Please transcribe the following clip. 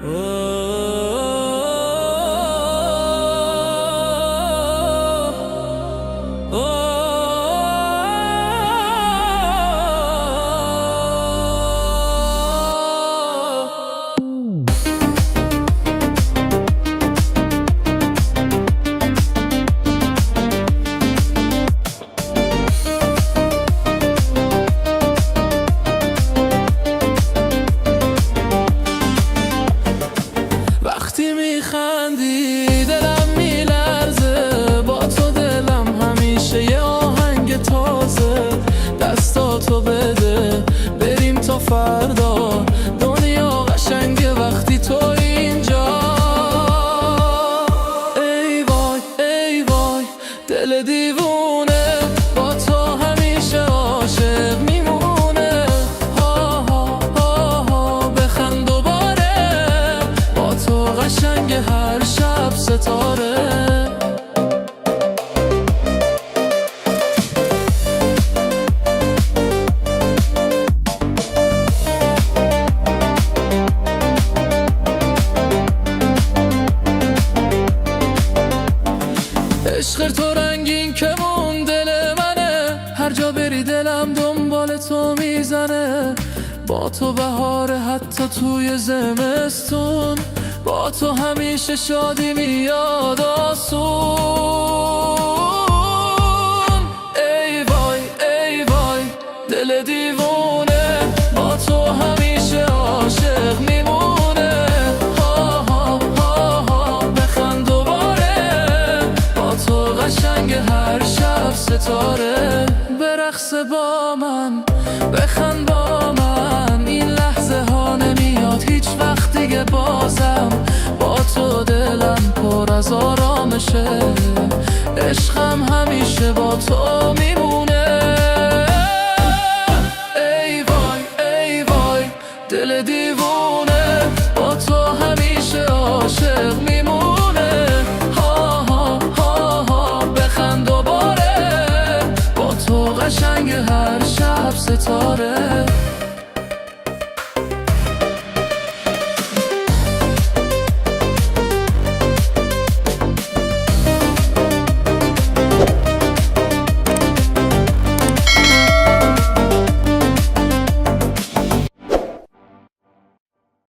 وقتی میخندی دلم میلرزه، با تو دلم همیشه یه آهنگ تازه. دستاتو بده بریم تا فردا، دنیا قشنگه وقتی تو اینجا. ای وای ای وای دل دیوونه، با تو همیشه عاشق میمونه. ها ها ها ها بخند دوباره، با تو قشنگ هر شب ستاره. عشق تو رنگین کمون دل منه، هر جا بری دلم دنبال تو میزنه. با تو بهاره حتی توی زمستون، با تو همیشه شادی میاد آسون. ای وای ای وای دل دیوونه، با تو همیشه عاشق میمونه. ها ها ها ها بخند دوباره، با تو قشنگ هر شب ستاره. برقص با من بخند با من، این لحظه ها نمیاد هیچ وقت دیگه بازم. با تو دلم پر از آرامشه، عشقم همیشه با تو میمونه. ای وای ای وای دل دیوونه، با تو همیشه عاشق میمونه. ها ها ها ها بخند دوباره، با تو قشنگ هر شب ستاره.